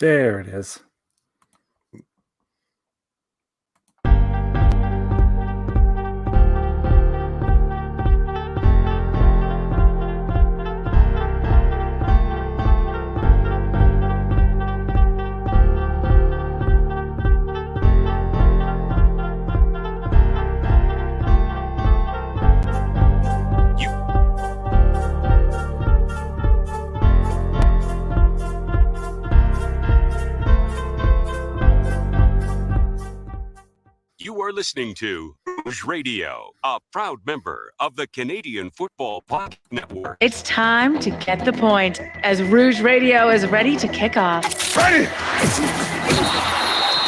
There it is. You are listening to Rouge Radio, a proud member of the Canadian Football Podcast Network. It's time to get the point as Rouge Radio is ready to kick off. Ready!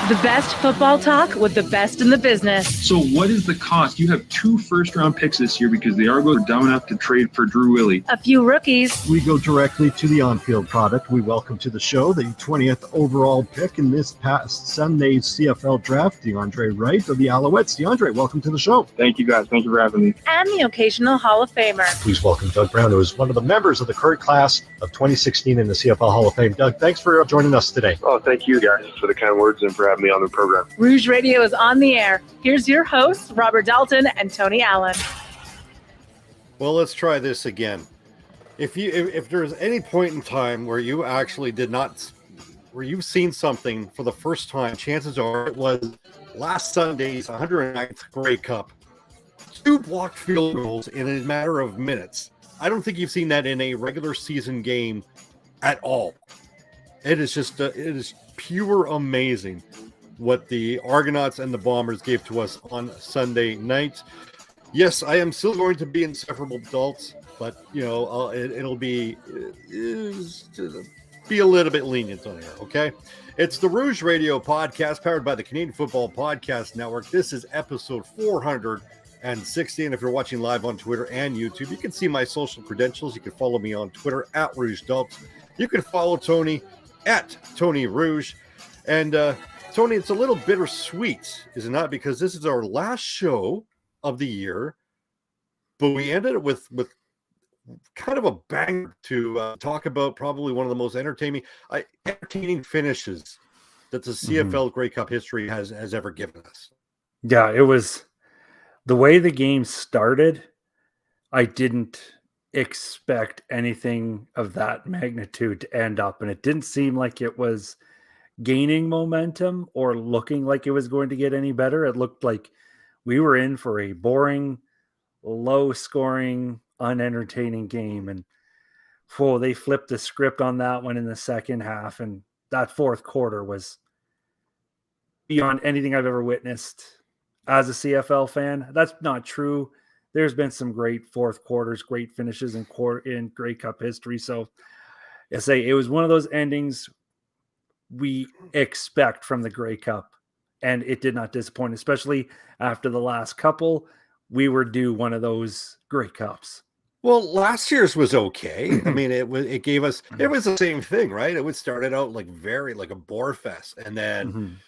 The best football talk with the best in the business. So what is the cost? You have 2 first-round picks this year because the Argos are dumb enough to trade for Drew Willie. A few rookies. We go directly to the on-field product. We welcome to the show the 20th overall pick in this past Sunday's CFL draft, DeAndre Wright of the Alouettes. DeAndre, welcome to the show. Thank you, guys. Thank you for having me. And the occasional Hall of Famer. Please welcome Doug Brown, who is one of the members of the current class of 2016 in the CFL Hall of Fame. Doug, thanks for joining us today. Oh, thank you, guys, for the kind words and for having me on the program. Rouge Radio is on the air. Here's your hosts, Robert Dalton and Tony Allen. Well, let's try this again. If there's any point in time where you actually where you've seen something for the first time, chances are it was last Sunday's 109th Grey Cup. 2 blocked field goals in a matter of minutes. I don't think you've seen that in a regular season game at all. It is just, it is pure amazing what the Argonauts and the Bombers gave to us on Sunday night. Yes, I am still going to be insufferable adults, but it'll be a little bit lenient on here, okay? It's the Rouge Radio podcast powered by the Canadian Football Podcast Network. This is episode 460, and if you're watching live on Twitter and YouTube, you can see my social credentials. You can follow me on Twitter at Rouge Dulps. You can follow Tony at Tony Rouge, and Tony, it's a little bittersweet, is it not? Because this is our last show of the year, but we ended it with kind of a bang to talk about probably one of the most entertaining finishes that the CFL Grey Cup history has ever given us. Yeah, it was the way the game started. I didn't expect anything of that magnitude to end up, and it didn't seem like it was gaining momentum or looking like it was going to get any better. It looked like we were in for a boring, low-scoring, unentertaining game, and they flipped the script on that one in the second half, and that fourth quarter was beyond anything I've ever witnessed as a CFL fan. That's not true. There's been some great fourth quarters, great finishes in Grey Cup history. So I say it was one of those endings we expect from the Grey Cup, and it did not disappoint, especially after the last couple. We were due one of those Grey Cups. Well, last year's was okay. I mean, it was the same thing, right? It started out like a bore fest, and then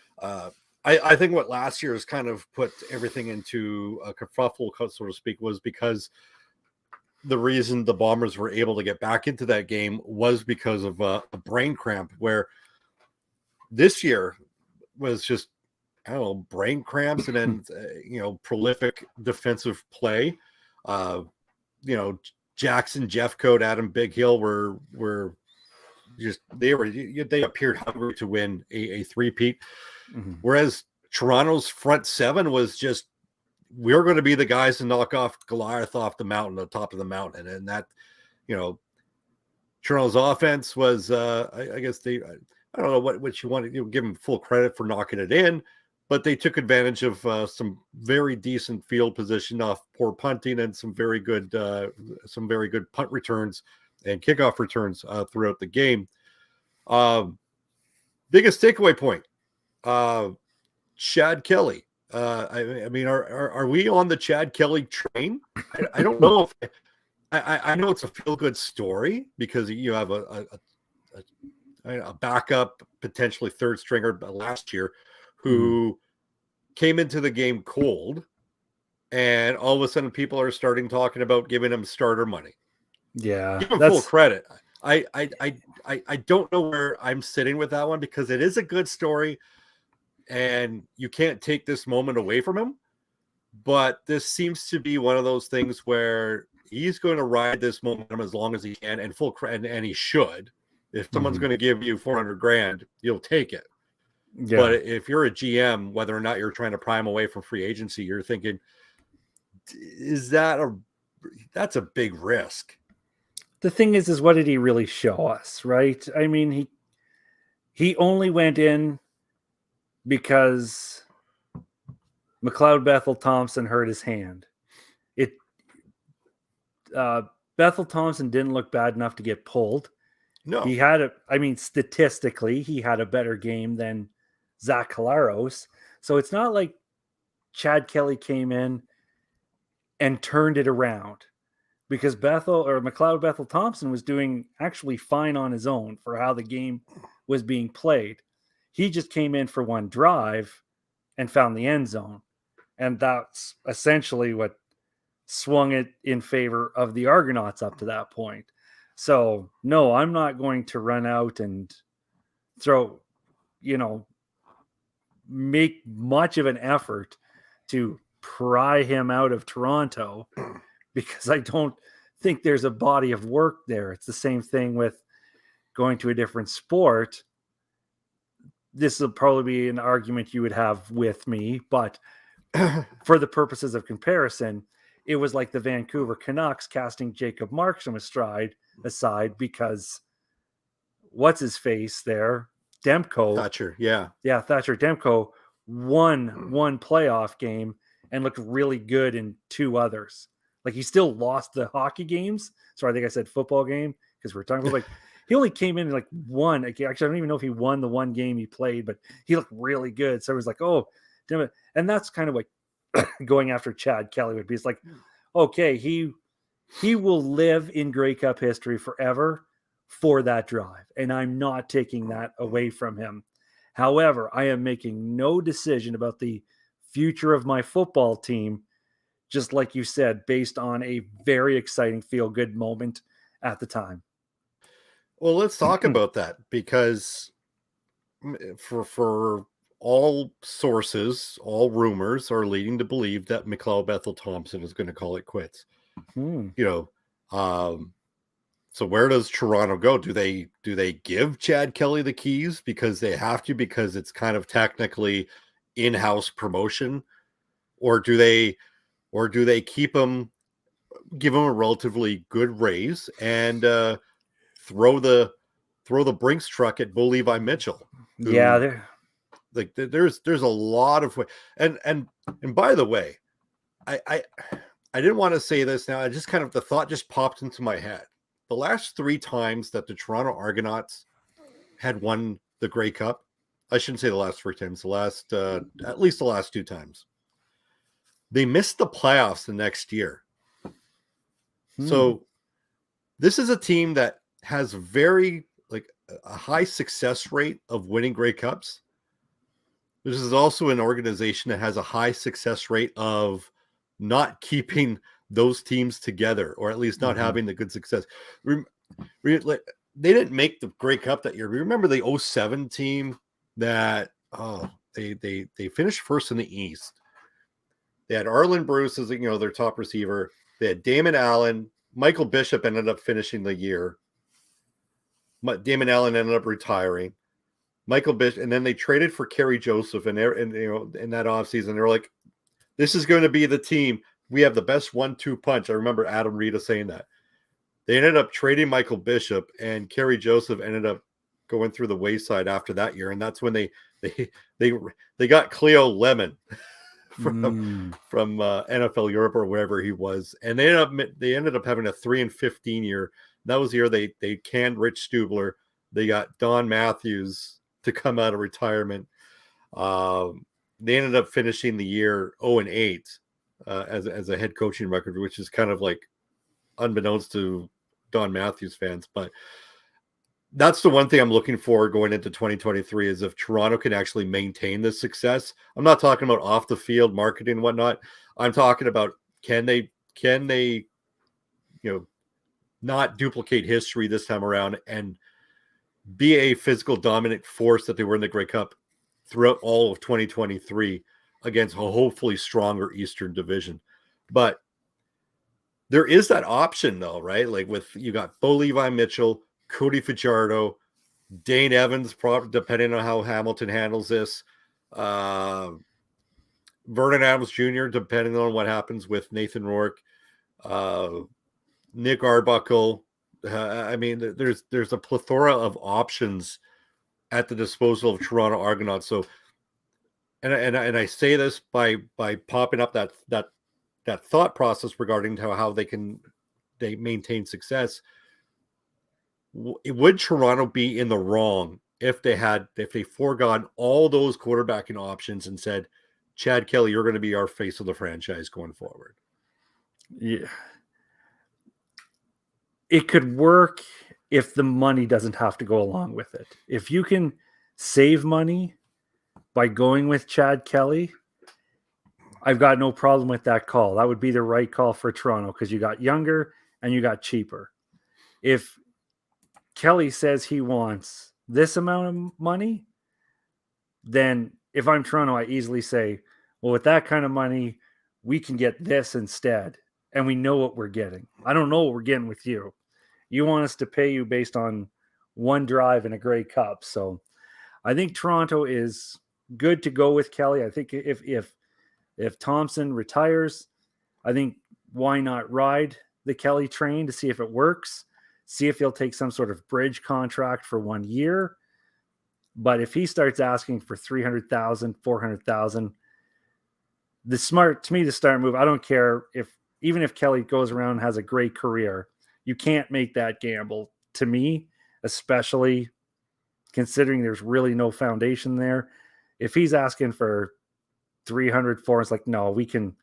I think what last year's kind of put everything into a kerfuffle, so to speak, was because the reason the Bombers were able to get back into that game was because of a brain cramp, where this year was just, I don't know, brain cramps and then, prolific defensive play. Jackson, Jeffcoat, Adam Bighill were just, they appeared hungry to win a three-peat. Whereas Toronto's front seven was just, we're going to be the guys to knock off Goliath off the mountain, the top of the mountain. And that, Toronto's offense was, I guess I don't know what you want to give them full credit for knocking it in, but they took advantage of some very decent field position off poor punting and some very good punt returns and kickoff returns throughout the game. Biggest takeaway point, Chad Kelly. I mean, are we on the Chad Kelly train? I don't know if I know it's a feel-good story because you have a backup, potentially third stringer last year, who came into the game cold, and all of a sudden people are starting talking about giving him starter money. Yeah, give him full credit. I don't know where I'm sitting with that one, because it is a good story and you can't take this moment away from him. But this seems to be one of those things where he's going to ride this momentum as long as he can, and and he should. If someone's going to give you $400,000, you'll take it. Yeah. But if you're a GM, whether or not you're trying to pry him away from free agency, you're thinking, that's a big risk. The thing is what did he really show us, right? I mean, he only went in because McLeod Bethel Thompson hurt his hand. Bethel Thompson didn't look bad enough to get pulled. No, He had statistically, he had a better game than Zach Collaros. So it's not like Chad Kelly came in and turned it around, because McLeod Bethel Thompson was doing actually fine on his own for how the game was being played. He just came in for one drive and found the end zone. And that's essentially what swung it in favor of the Argonauts up to that point. So, no, I'm not going to run out and make much of an effort to pry him out of Toronto, because I don't think there's a body of work there. It's the same thing with going to a different sport. This will probably be an argument you would have with me, but for the purposes of comparison, it was like the Vancouver Canucks casting Jacob Markstrom aside because what's his face there? Demko. Thatcher, yeah. Yeah, Thatcher Demko won one playoff game and looked really good in two others. Like, he still lost the hockey games. Sorry, I think I said football game because we're talking about he only came in and won. Actually, I don't even know if he won the one game he played, but he looked really good. So it was like, oh, damn it. And that's kind of like going after Chad Kelly would be. It's like, okay, he will live in Grey Cup history forever for that drive, and I'm not taking that away from him. However, I am making no decision about the future of my football team, just like you said, based on a very exciting feel-good moment at the time. Well, let's talk about that, because for all sources, all rumors are leading to believe that McLeod Bethel Thompson is going to call it quits. So where does Toronto go? Do they give Chad Kelly the keys because they have to, because it's kind of technically in-house promotion, or do they keep him, give him a relatively good raise, and throw the Brinks truck at Bo Levi Mitchell? Yeah, there's a lot of way. And by the way, I didn't want to say this now. The thought just popped into my head. The last 3 times that the Toronto Argonauts had won the Grey Cup, I shouldn't say the last 3 times, at least the last 2 times, they missed the playoffs the next year. So this is a team that has a high success rate of winning Grey Cups. This is also an organization that has a high success rate of not keeping those teams together, or at least not having the good success. They didn't make the Grey Cup that year. Remember the 2007 team that they finished first in the East. They had Arlen Bruce as their top receiver. They had Damon Allen. Michael Bishop ended up finishing the year. Damon Allen ended up retiring. Michael Bishop, and then they traded for Kerry Joseph, and in that offseason, they're like, this is going to be the team. We have the best 1-2 punch. I remember Adam Rita saying that. They ended up trading Michael Bishop, and Kerry Joseph ended up going through the wayside after that year, and that's when they got Cleo Lemon from NFL Europe or wherever he was, and they ended up having a 3-15 year. That was the year they canned Rich Stubler. They got Don Matthews to come out of retirement. They ended up finishing the year 0-8 as a head coaching record, which is kind of like unbeknownst to Don Matthews fans. But that's the one thing I'm looking for going into 2023 is if Toronto can actually maintain this success. I'm not talking about off the field marketing and whatnot. I'm talking about can they not duplicate history this time around and be a physical dominant force that they were in the Grey Cup throughout all of 2023 against a hopefully stronger Eastern Division. But there is that option though, right? Like with you got Bo Levi Mitchell, Cody Fajardo, Dane Evans, depending on how Hamilton handles this, Vernon Adams Jr., depending on what happens with Nathan Rourke, Nick Arbuckle. I mean, there's a plethora of options at the disposal of Toronto Argonauts. So, and I say this by popping up that thought process regarding how they maintain success. Would Toronto be in the wrong if they foregone all those quarterbacking options and said, Chad Kelly, you're going to be our face of the franchise going forward? Yeah. It could work if the money doesn't have to go along with it. If you can save money by going with Chad Kelly, I've got no problem with that call. That would be the right call for Toronto because you got younger and you got cheaper. If Kelly says he wants this amount of money, then if I'm Toronto, I easily say, well, with that kind of money, we can get this instead. And we know what we're getting. I don't know what we're getting with you. You want us to pay you based on one drive in a Grey Cup. So I think Toronto is good to go with Kelly. I think if Thompson retires, I think why not ride the Kelly train to see if it works, see if he'll take some sort of bridge contract for 1 year. But if he starts asking for $300,000, $400,000, the smart move, I don't care even if Kelly goes around and has a great career, you can't make that gamble to me, especially considering there's really no foundation there. If he's asking for 300, 400, it's like, no, we can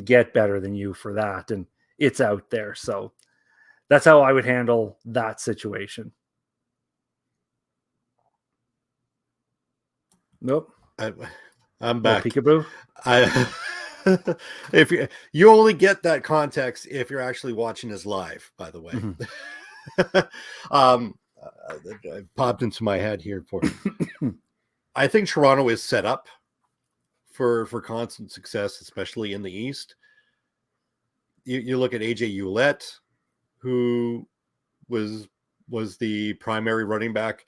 get better than you for that. And it's out there. So that's how I would handle that situation. Nope. I'm back. Peekaboo. If you only get that context if you're actually watching this live, by the way. It popped into my head here for I think Toronto is set up for constant success, especially in the East. You look at AJ Ouellette, who was the primary running back.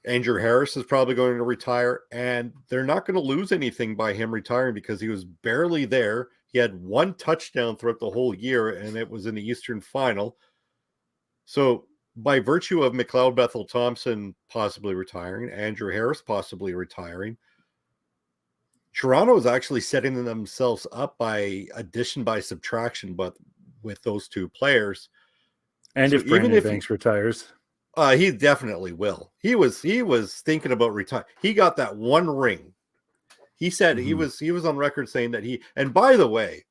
Andrew Harris is probably going to retire, and they're not going to lose anything by him retiring because he was barely there. He had one touchdown throughout the whole year, and it was in the Eastern Final. So by virtue of McLeod Bethel Thompson possibly retiring, Andrew Harris possibly retiring, Toronto is actually setting themselves up by addition by subtraction, but with those two players. And so if Brandon Banks retires, he definitely will. He was thinking about retire. He got that one ring. He said he was on record saying that he. And by the way,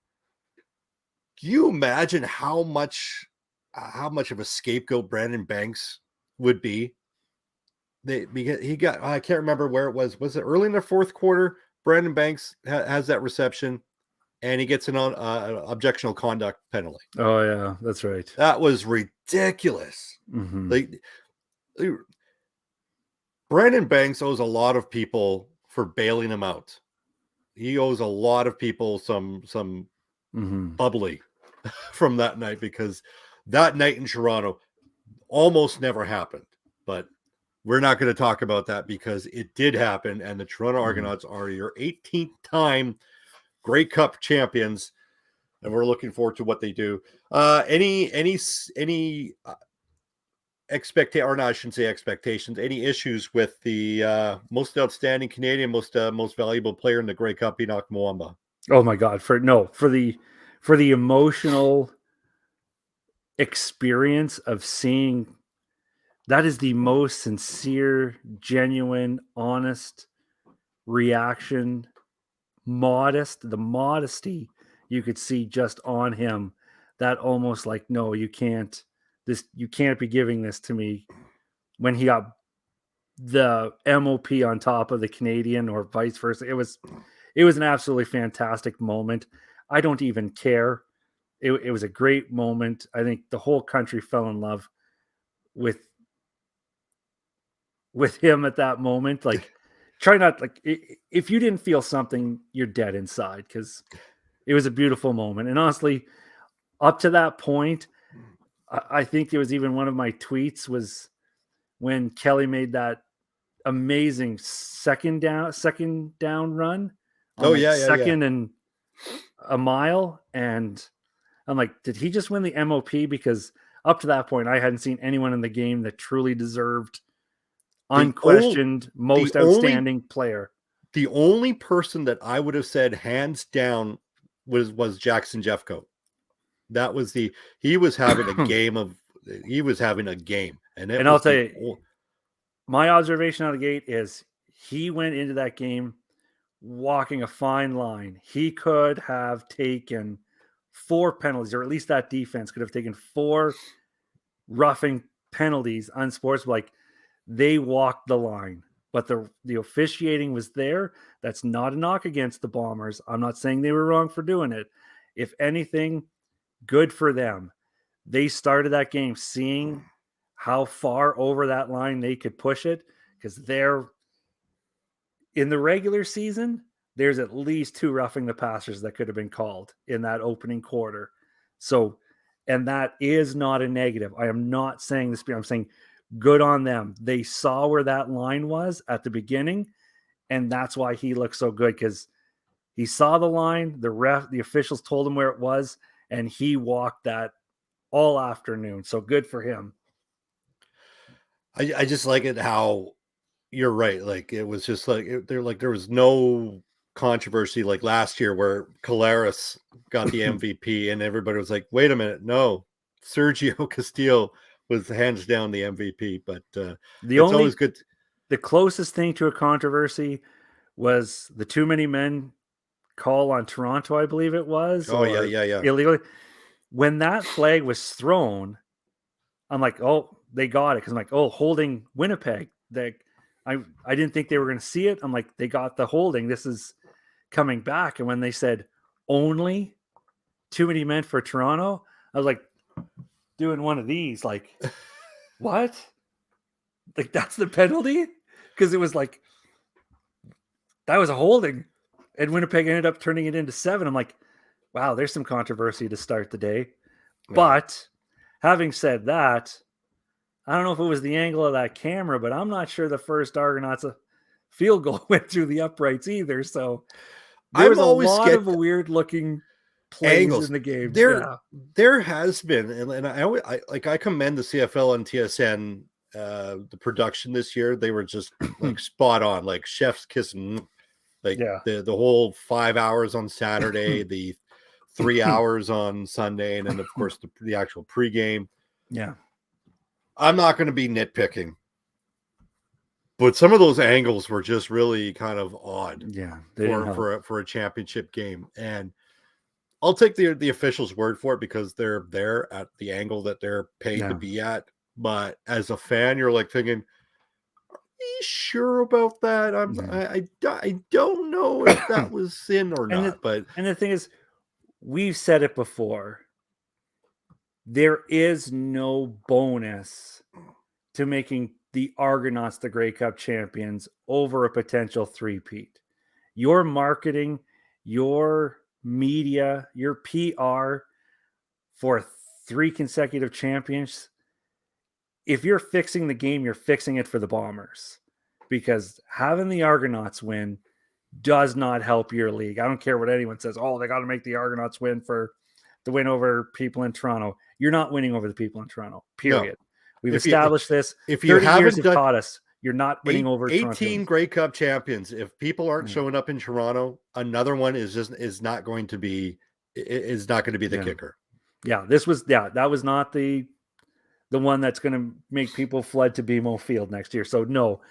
do you imagine how much of a scapegoat Brandon Banks would be? He got. I can't remember where it was. Was it early in the fourth quarter? Brandon Banks has that reception, and he gets an objectional conduct penalty. Oh yeah, that's right. That was ridiculous. Like Brandon Banks owes a lot of people for bailing him out. He owes a lot of people some bubbly from that night, because that night in Toronto almost never happened. But we're not going to talk about that because it did happen, and the Toronto Argonauts are your 18th time Grey Cup champions, and we're looking forward to what they do. Any expectations, any issues with the most outstanding Canadian, most valuable player in the Grey Cup, Enoch Mwamba? Oh my God. For the emotional experience of seeing, that is the most sincere, genuine, honest reaction, the modesty you could see just on him, that almost like, no, you can't be giving this to me, when he got the MOP on top of the Canadian or vice versa. It was an absolutely fantastic moment. I don't even care it was a great moment. I think the whole country fell in love with him at that moment. Like, try not like if you didn't feel something, you're dead inside, because it was a beautiful moment. And honestly, up to that point, I think it was even one of my tweets was when Kelly made that amazing second down run. Second and a mile. And I'm like, did he just win the MOP? Because up to that point, I hadn't seen anyone in the game that truly deserved unquestioned most outstanding player. The only person that I would have said hands down was Jackson Jeffcoat. That was he was having a game. And I'll tell you, my observation out of the gate is he went into that game walking a fine line. He could have taken 4 penalties, or at least that defense could have taken 4 roughing penalties unsportsmanlike. They walked the line, but the officiating was there. That's not a knock against the Bombers. I'm not saying they were wrong for doing it. If anything, good for them. They started that game seeing how far over that line they could push it, because they're in the regular season, there's at least 2 roughing the passers that could have been called in that opening quarter. So, and that is not a negative. I am not saying this, I'm saying good on them. They saw where that line was at the beginning, and that's why he looked so good, because he saw the line, the officials told him where it was, and he walked that all afternoon. So good for him. I just like it how you're right. Like, it was just like there was no controversy like last year where Collaros got the MVP and everybody was like, wait a minute, no, Sergio Castillo was hands down the MVP. But always good. The closest thing to a controversy was the too many men call on Toronto, I believe it was. Yeah. Illegally. When that flag was thrown, I'm like, oh, they got it. Because I'm like, oh, holding Winnipeg. I didn't think they were going to see it. I'm like, they got the holding. This is coming back. And when they said only too many men for Toronto, I was like doing one of these, like, what? Like, that's the penalty? Because it was like, that was a holding. And Winnipeg ended up turning it into 7. I'm like, wow, there's some controversy to start the day. Yeah. But having said that, I don't know if it was the angle of that camera, but I'm not sure the first Argonauts field goal went through the uprights either. So there was a lot of weird looking plays angles in the game. There has been, and I commend the CFL and TSN, the production this year. They were just like spot on, like chef's kiss. Like the whole 5 hours on Saturday, the 3 hours on Sunday, and then of course the actual pregame. Yeah. I'm not going to be nitpicking, but some of those angles were just really kind of odd. Yeah, for a championship game, and I'll take the officials' word for it because they're there at the angle that they're paid to be at. But as a fan, you're like thinking, "Are you sure about that?" I don't know if that was in or not. But the thing is, we've said it before. There is no bonus to making the Argonauts the Grey Cup champions over a potential three-peat. Your marketing, your media, your PR for 3 consecutive champions, if you're fixing the game, you're fixing it for the Bombers. Because having the Argonauts win does not help your league. I don't care what anyone says. Oh, they got to make the Argonauts win to win over people in Toronto. You're not winning over the people in Toronto, period. No. We've established this. If you haven't taught us, you're not winning over 18 Grey Cup champions. If people aren't showing up in Toronto, another one is not going to be the kicker. Yeah, that was not the one that's going to make people flood to BMO Field next year. So no,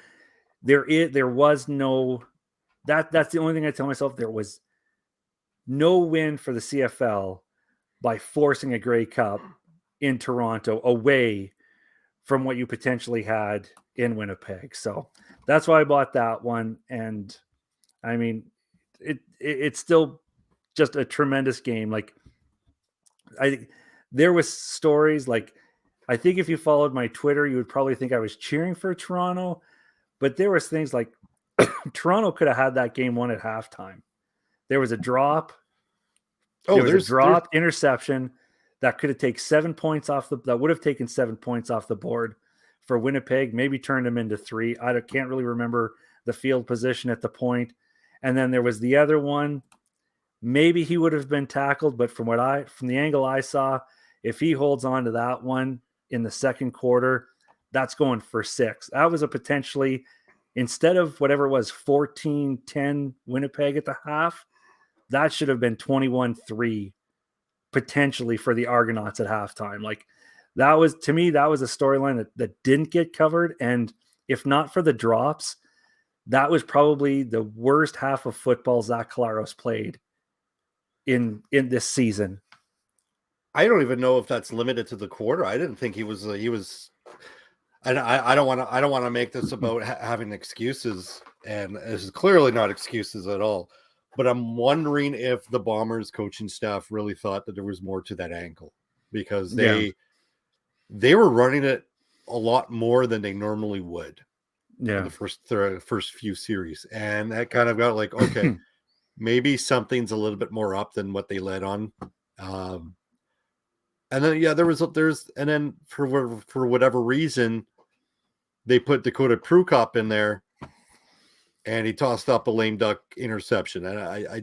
there was no that's the only thing I tell myself. There was no win for the CFL by forcing a Grey Cup in Toronto away from what you potentially had in Winnipeg. So that's why I bought that one. And I mean, it's still just a tremendous game. Like, There was stories like, I think if you followed my Twitter, you would probably think I was cheering for Toronto, but there was things like Toronto could have had that game won at halftime. There was a drop. Oh, There was a dropped interception that could have taken 7 points that would have taken 7 points off the board for Winnipeg, maybe turned them into 3. I can't really remember the field position at the point. And then there was the other one. Maybe he would have been tackled, but from the angle I saw, if he holds on to that one in the second quarter, that's going for 6. That was a potentially, instead of whatever it was, 14-10 Winnipeg at the half, that should have been 21-3 potentially for the Argonauts at halftime. Like, that was, to me, that was a storyline that didn't get covered. And if not for the drops, that was probably the worst half of football Zach Collaros played in this season. I don't even know if that's limited to the quarter. I didn't think he was. And I don't want to make this about having excuses, and this is clearly not excuses at all. But I'm wondering if the Bombers coaching staff really thought that there was more to that ankle, because they were running it a lot more than they normally would. Yeah, in the first few series, and that kind of got like, okay, maybe something's a little bit more up than what they led on. And then and then for whatever reason, they put Dakota Prukop in there, and he tossed up a lame duck interception. And I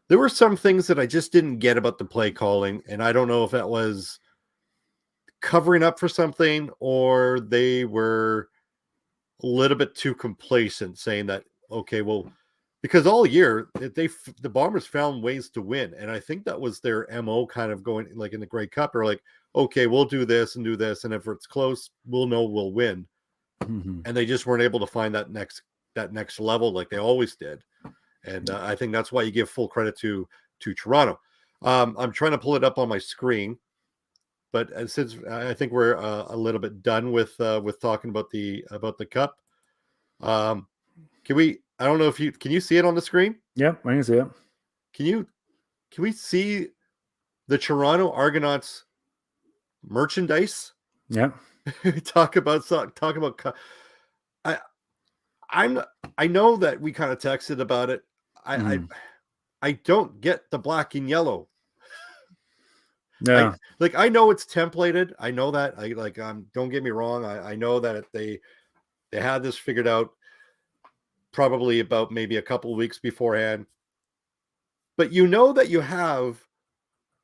there were some things that I just didn't get about the play calling, and I don't know if that was covering up for something or they were a little bit too complacent, saying that, okay, well, because all year the Bombers found ways to win, and I think that was their MO, kind of going like in the Grey Cup, or like, okay, we'll do this, and if it's close, we'll know we'll win. And they just weren't able to find that next level like they always did. And I think that's why you give full credit to Toronto. I'm trying to pull it up on my screen, but since I think we're a little bit done with talking about the cup, can we? I don't know if can you see it on the screen? Yeah, I can see it. Can we see the Toronto Argonauts merchandise? Yeah. talk about. I know that we kind of texted about it. I don't get the black and yellow. Yeah. I know it's templated. I know that. Don't get me wrong. I know that they had this figured out probably about maybe a couple of weeks beforehand. But you know that you have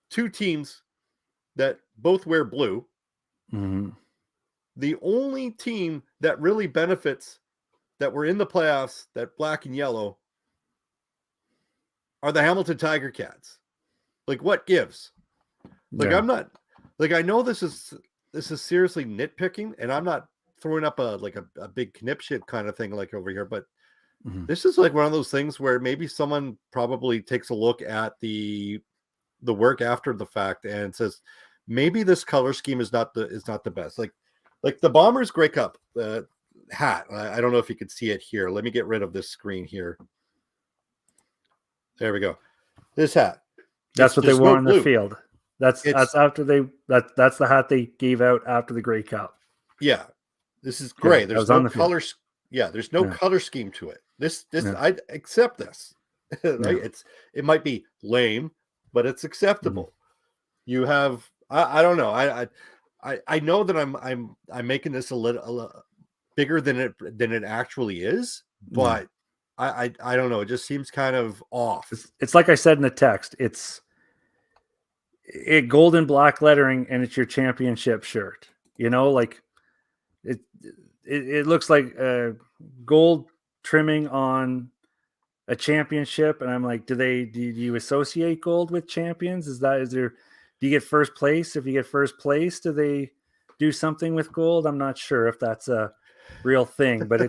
two teams that both wear blue. Mm-hmm. The only team that really benefits that we're in the playoffs, that black and yellow, are the Hamilton Tiger Cats. Like, what gives? Like, I'm not, like, I know this is seriously nitpicking, and I'm not throwing up a big knipshit kind of thing like over here, but this is like one of those things where maybe someone probably takes a look at the work after the fact and says, maybe this color scheme is not the best. Like the Bombers Grey Cup hat. I don't know if you can see it here. Let me get rid of this screen here. There we go. This hat. That's what they wore on the field. That's after that's the hat they gave out after the Grey Cup. Yeah. This is great. Yeah, there's no color. Yeah, there's no color scheme to it. This I accept this. Right? It might be lame, but it's acceptable. You have I don't know. I know that I'm making this a little bigger than it actually is, but I don't know. It just seems kind of off. It's like I said in the text. It's gold and black lettering, and it's your championship shirt. You know, like it looks like gold trimming on a championship, and I'm like, do you associate gold with champions? Do you get first place? If you get first place, do they do something with gold? I'm not sure if that's a real thing, but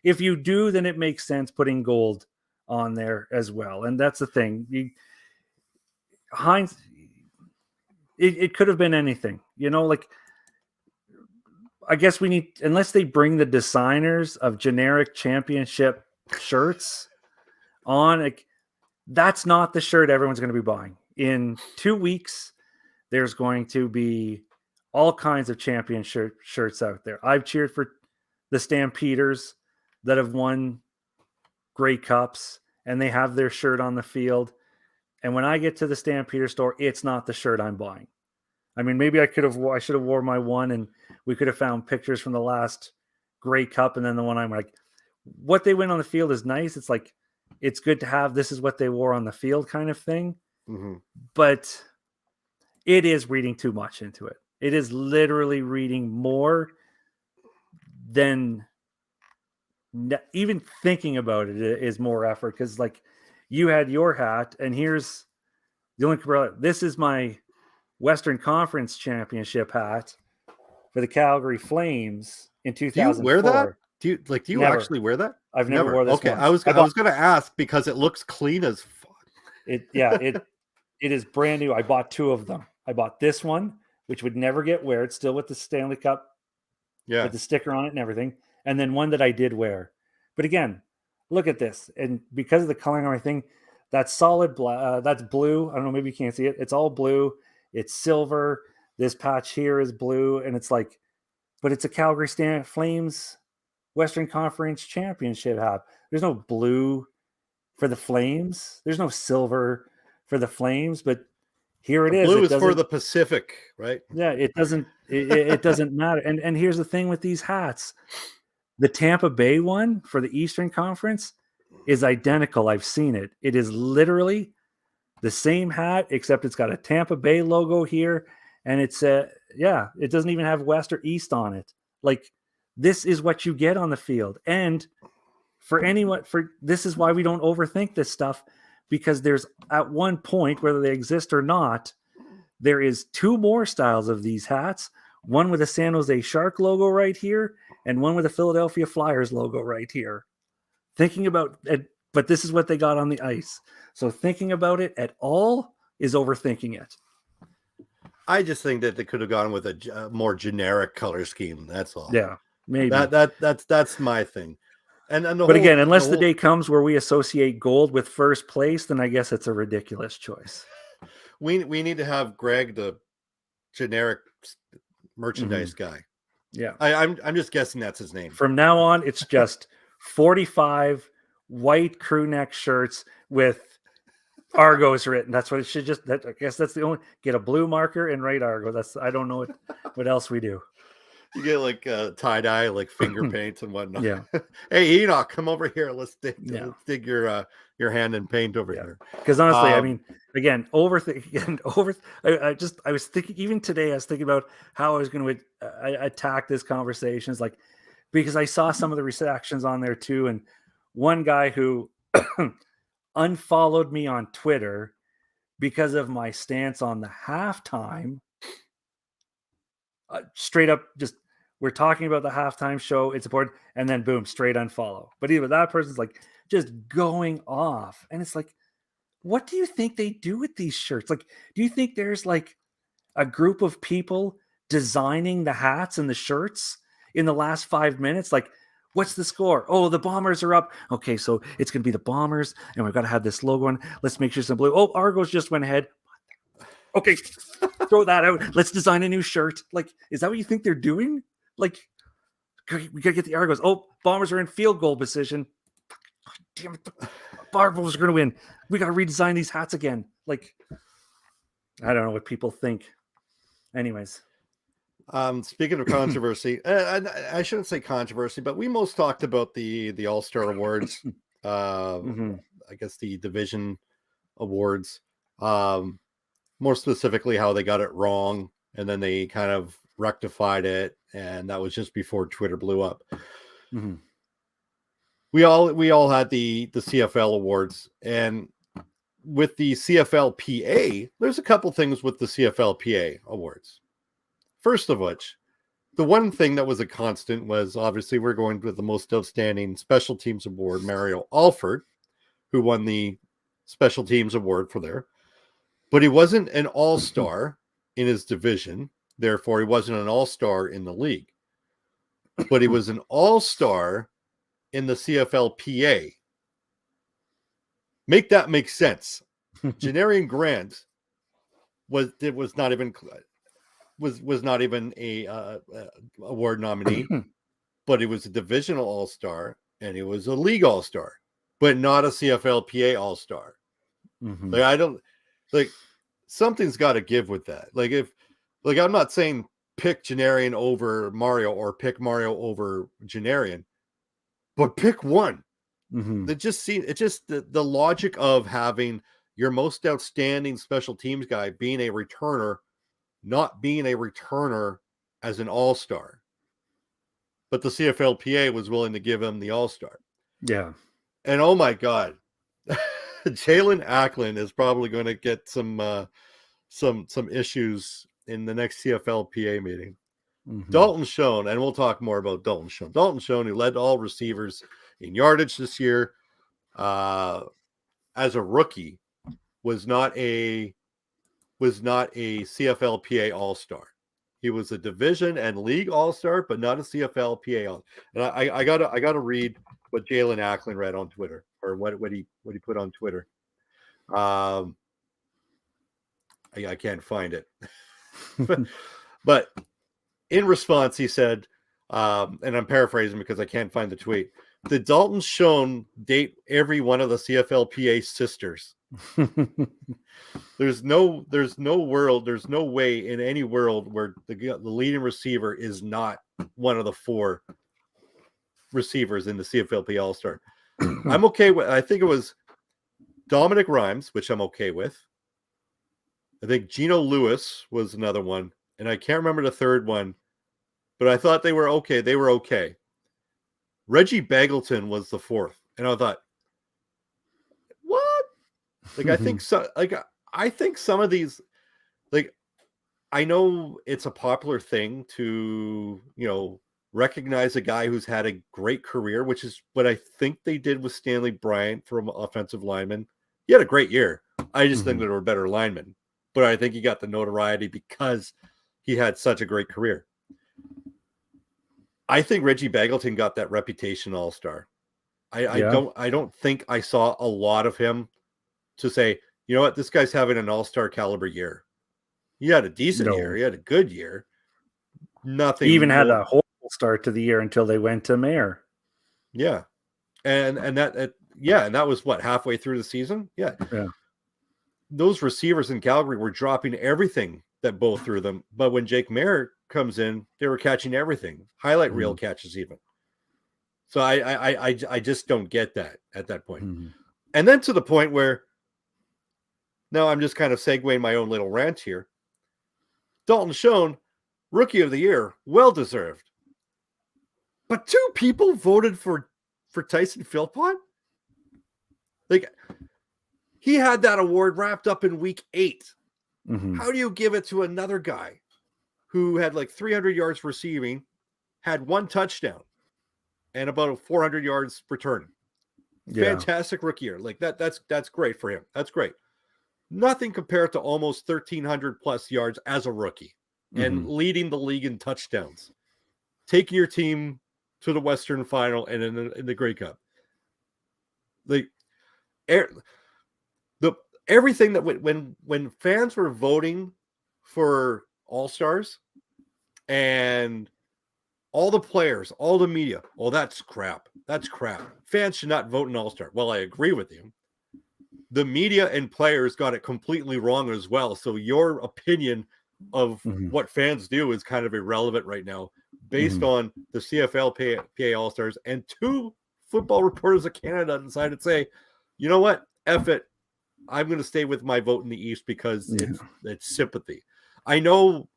if you do, then it makes sense putting gold on there as well. And that's the thing. It could have been anything, you know, like, I guess we need, unless they bring the designers of generic championship shirts on, like, That's not the shirt everyone's going to be buying. In 2 weeks, there's going to be all kinds of champion shirts out there. I've cheered for the Stampeders that have won Grey Cups, and they have their shirt on the field. And when I get to the Stampeder store, it's not the shirt I'm buying. I mean, maybe I should have wore my one, and we could have found pictures from the last Grey Cup, and then the one I'm like, what they win on the field is nice. It's like, it's good to have. This is what they wore on the field, kind of thing. Mm-hmm. But it is reading too much into it. It is literally reading more than even thinking about it is more effort. Because like, you had your hat, and here's the only. This is my Western Conference Championship hat for the Calgary Flames in 2004. Do you wear that? Do you Never. actually wear that? I've never wore this. Okay, once. I was going to ask because it looks clean as fuck. It is brand new. I bought 2 of them. I bought this one, which would never get wear. It's still with the Stanley Cup, Yeah, with the sticker on it and everything. And then one that I did wear. But again, look at this. And because of the coloring on my thing, that's solid. That's blue. I don't know. Maybe you can't see it. It's all blue. It's silver. This patch here is blue. And it's like, but it's a Calgary Flames Western Conference Championship hat. There's no blue for the Flames. There's no silver for the Flames. But here it is. Blue is for the Pacific, right? Yeah, it doesn't. It doesn't matter. And here's the thing with these hats: the Tampa Bay one for the Eastern Conference is identical. I've seen it. It is literally the same hat, except it's got a Tampa Bay logo here, and it's it doesn't even have West or East on it. Like, this is what you get on the field. And this is why we don't overthink this stuff, because there's at one point, whether they exist or not, there is 2 more styles of these hats, one with a San Jose Shark logo right here, and one with a Philadelphia Flyers logo right here. Thinking about it, but this is what they got on the ice. So thinking about it at all is overthinking it. I just think that they could have gone with a more generic color scheme. That's all. Yeah, maybe. That's my thing. But again, unless the day comes where we associate gold with first place, then I guess it's a ridiculous choice. We need to have Greg, the generic merchandise guy. Yeah, I'm just guessing that's his name. From now on, it's just 45 white crew neck shirts with Argos written. That's what it should just. I guess that's the only. Get a blue marker and write Argo. I don't know what else we do. You get like tie dye, like finger paint and whatnot. Yeah. Hey Enoch, come over here. Let's dig your hand in paint over here. Because honestly, I mean, again, I was thinking, even today, I was thinking about how I was going to attack this conversation. It's like, because I saw some of the reactions on there too, and one guy who unfollowed me on Twitter because of my stance on the halftime. Straight up, just we're talking about the halftime show. It's important, and then boom, straight unfollow. But either that person's like just going off, and it's like, what do you think they do with these shirts? Like, do you think there's like a group of people designing the hats and the shirts in the last 5 minutes? Like, what's the score? Oh, the Bombers are up. Okay, so it's gonna be the Bombers, and we've got to have this logo on. Let's make sure some blue. Oh, Argos just went ahead. Okay, throw that out. Let's design a new shirt. Like, is that what you think they're doing? Like, we gotta get the Argos. Oh, Bombers are in field goal position. Damn it, the Bombers are gonna win. We gotta redesign these hats again. Like, I don't know what people think. Anyways, speaking of controversy, I shouldn't say controversy, but we most talked about the All-Star Awards. I guess the division awards. More specifically, how they got it wrong, and then they kind of rectified it, and that was just before Twitter blew up. Mm-hmm. We all had the CFL awards, and with the CFLPA, there's a couple things with the CFLPA awards. First of which, the one thing that was a constant was obviously we're going with the most outstanding special teams award, Mario Alford, who won the special teams award for there. But he wasn't an all-star in his division. Therefore, he wasn't an all-star in the league. But he was an all-star in the CFLPA. Make that make sense. Janarian Grant was not even a award nominee, but he was a divisional all-star and he was a league all-star, but not a CFLPA all-star. Mhm. Like I don't like something's got to give with that. I'm not saying pick Janarian over Mario or pick Mario over Janarian, but pick one. Mhm. The logic of having your most outstanding special teams guy being a returner, not being a returner as an all-star. But the CFLPA was willing to give him the all-star. Yeah. And oh my God, Jalen Acklin is probably going to get some issues in the next CFLPA meeting. Mhm. Dalton Schoen, and we'll talk more about Dalton Schoen. Dalton Schoen, who led all receivers in yardage this year, as a rookie, was not a CFLPA all-star. He was a division and league all-star, but not a CFLPA all. And I gotta read what Jalen Acklin read on Twitter, or what he put on Twitter. I can't find it. But in response, he said, and I'm paraphrasing because I can't find the tweet, did Dalton Schoen date every one of the CFLPA sisters? There's no way in any world where the leading receiver is not one of the 4 receivers in the CFLPA All-Star. I'm okay with, I think it was Dominic Rhymes, which I'm okay with. I think Geno Lewis was another one, and I can't remember the third one, but I thought they were okay. They were okay. Reggie Bagleton was the 4th, and I thought, what? Like, I think so. Like, I think some of these, like, I know it's a popular thing to, recognize a guy who's had a great career, which is what I think they did with Stanley Bryant from offensive lineman. He had a great year. I just think there were better linemen, but I think he got the notoriety because he had such a great career. I think Reggie Bagleton got that reputation all-star. I don't think I saw a lot of him to say, you know what, this guy's having an all-star caliber year. He had a decent year. He had a good year. Nothing. He even had a horrible start to the year until they went to Mayor. Yeah. And that was what, halfway through the season? Yeah. Those receivers in Calgary were dropping everything that Bo threw them. But when Jake Mayer comes in, they were catching everything. Highlight reel catches even. So I just don't get that at that point. And then to the point where, now I'm just kind of segueing my own little rant here. Dalton Schoen, Rookie of the Year, well-deserved. But 2 people voted for Tyson Philpott? Like, he had that award wrapped up in week 8. How do you give it to another guy who had like 300 yards receiving, had 1 touchdown, and about 400 yards returning? Fantastic rookie year. Like that's great for him. That's great. Nothing compared to almost 1,300 plus yards as a rookie and leading the league in touchdowns, taking your team to the Western Final and in the Grey Cup. Like everything that when fans were voting for All-Stars and all the players, all the media, oh, that's crap. That's crap. Fans should not vote in All-Star. Well, I agree with you. The media and players got it completely wrong as well. So your opinion of what fans do is kind of irrelevant right now based on the CFL All-Stars, and 2 Football Reporters of Canada decided to say, you know what? F it. I'm going to stay with my vote in the East because it's sympathy. I know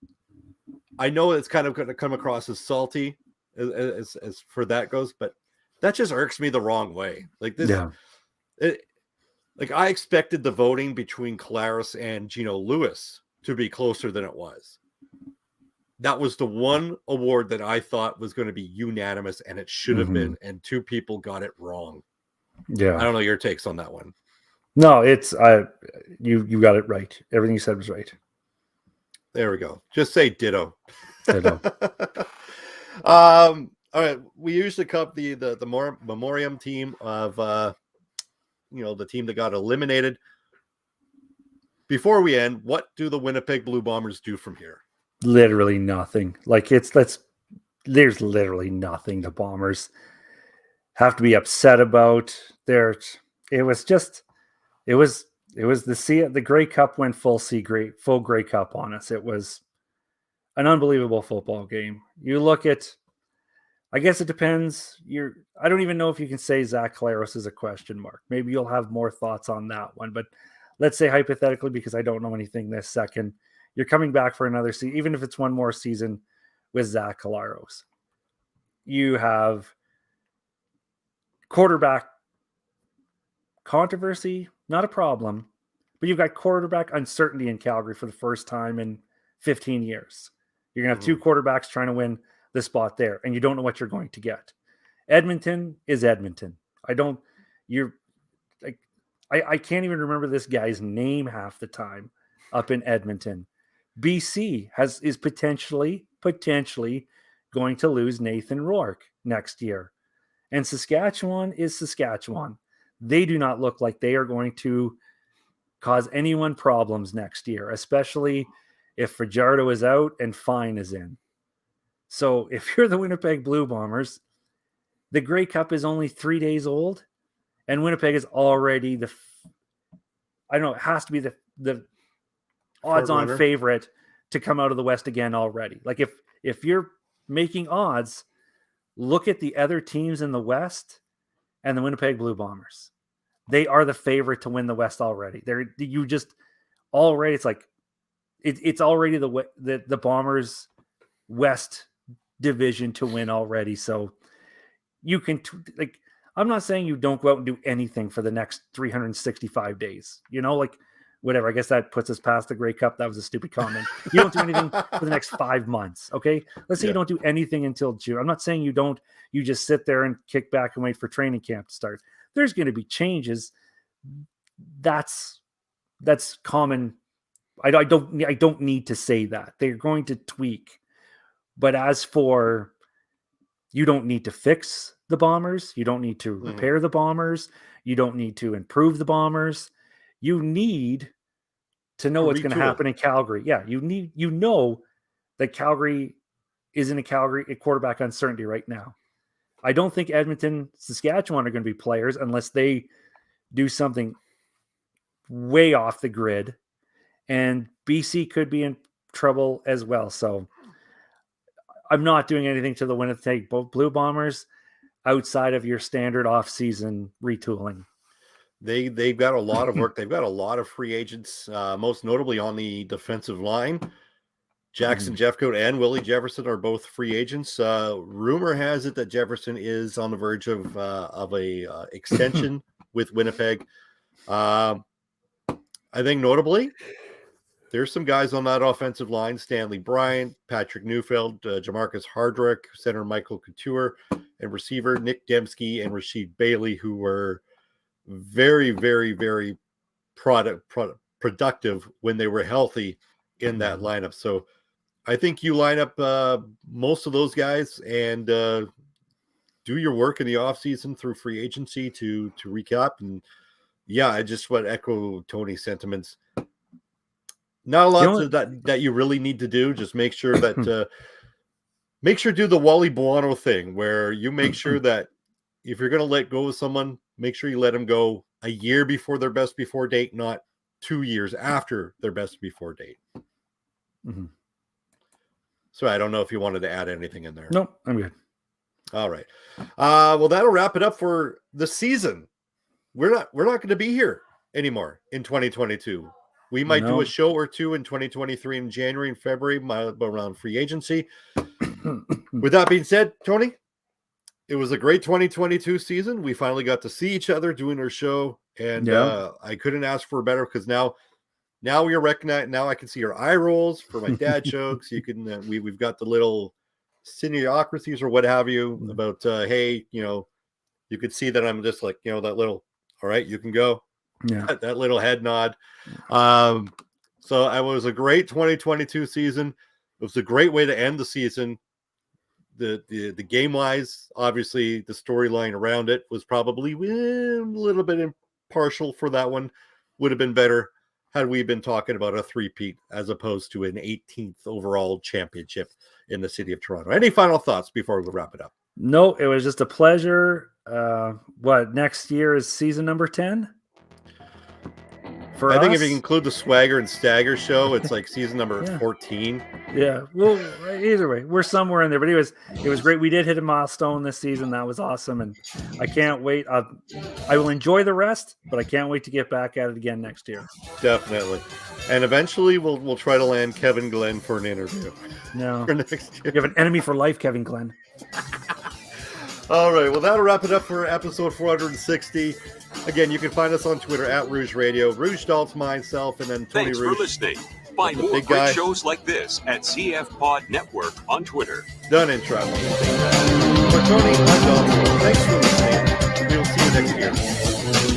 it's kind of going to come across as salty as for that goes, but that just irks me the wrong way. Like this, like I expected the voting between Collaros and Geno Lewis to be closer than it was. That was the one award that I thought was going to be unanimous, and it should have been, and 2 people got it wrong. Yeah. I don't know your takes on that one. No, it's you got it right. Everything you said was right. There we go. Just say ditto. Ditto. All right. We usually cup the memoriam team of the team that got eliminated. Before we end, what do the Winnipeg Blue Bombers do from here? Literally nothing. Like there's literally nothing the Bombers have to be upset about. It was the Grey Cup went full Grey Cup on us. It was an unbelievable football game. You look at, I guess it depends. I don't even know if you can say Zach Collaros is a question mark. Maybe you'll have more thoughts on that one. But let's say hypothetically, because I don't know anything this second, you're coming back for another season, even if it's one more season with Zach Collaros. You have quarterback controversy, not a problem, but you've got quarterback uncertainty in Calgary for the first time in 15 years. You're going to have two quarterbacks trying to win the spot there, and you don't know what you're going to get. Edmonton is Edmonton. I can't even remember this guy's name half the time up in Edmonton. BC is potentially going to lose Nathan Rourke next year. And Saskatchewan is Saskatchewan. They do not look like they are going to cause anyone problems next year, especially if Fajardo is out and Fine is in. So if you're the Winnipeg Blue Bombers, the Grey Cup is only 3 days old, and Winnipeg is already it has to be the odds-on favorite to come out of the West again already. Like if you're making odds, look at the other teams in the West and the Winnipeg Blue Bombers. They are the favorite to win the West already. It's already the Bombers West division to win already. So you can I'm not saying you don't go out and do anything for the next 365 days. Whatever. I guess that puts us past the Grey Cup. That was a stupid comment. You don't do anything for the next 5 months. Okay. Let's say you don't do anything until June. I'm not saying you just sit there and kick back and wait for training camp to start. There's going to be changes. That's common. I don't need to say that. They're going to tweak. But as for, you don't need to fix the Bombers. You don't need to repair the Bombers. You don't need to improve the Bombers. You need to know what's going to happen in Calgary. Yeah, you know that Calgary is in a quarterback uncertainty right now. I don't think Edmonton, Saskatchewan are going to be players unless they do something way off the grid. And BC could be in trouble as well. So I'm not doing anything to the Winnipeg Blue Bombers outside of your standard off-season retooling. They've got a lot of work. They've got a lot of free agents, most notably on the defensive line. Jackson Jeffcoat and Willie Jefferson are both free agents. Rumor has it that Jefferson is on the verge of a extension with Winnipeg. I think notably, there's some guys on that offensive line: Stanley Bryant, Patrick Neufeld, Jamarcus Hardrick, center Michael Couture, and receiver Nick Dembski and Rashid Bailey, who were very, very, very productive when they were healthy in that lineup. So I think you line up most of those guys and do your work in the offseason through free agency to recap. And yeah, I just want to echo Tony's sentiments. Not a lot that you really need to do. Just make sure that do the Wally Buono thing, where you make sure that if you're going to let go of someone, make sure you let them go a year before their best before date, not 2 years after their best before date. Mm-hmm. So I don't know if you wanted to add anything in there. No, I'm good. All right. Well, that'll wrap it up for the season. We're not going to be here anymore in 2022. We might do a show or two in 2023 in January and February around free agency. With that being said, Tony, it was a great 2022 season. We finally got to see each other doing our show, and I couldn't ask for better because now we are recognized. Now I can see your eye rolls for my dad jokes. You can we've got the little cineocracies or what have you about hey, you could see that I'm just like that little. All right, you can go. Yeah, that little head nod. So it was a great 2022 season. It was a great way to end the season. The game wise, obviously, the storyline around it was probably a little bit partial for that one. Would have been better had we been talking about a three-peat as opposed to an 18th overall championship in the city of Toronto. Any final thoughts before we wrap it up? No, it was just a pleasure. Next year is season number 10? I think if you include the Swagger and Stagger show, it's like season number 14. Yeah. Well, either way, we're somewhere in there. But it was great. We did hit a milestone this season. That was awesome. And I can't wait. I will enjoy the rest, but I can't wait to get back at it again next year. Definitely. And eventually we'll try to land Kevin Glenn for an interview. No. For next year. You have an enemy for life, Kevin Glenn. All right. Well, that'll wrap it up for episode 460. Again, you can find us on Twitter at Rouge Radio. Rouge Daltz, myself, and then Tony Thanks Rouge. for listening. Find more big great guy. shows like this at CF Pod Network on Twitter. Done in travel. For Tony, I'm Daltz. Thanks for listening. We'll see you next year.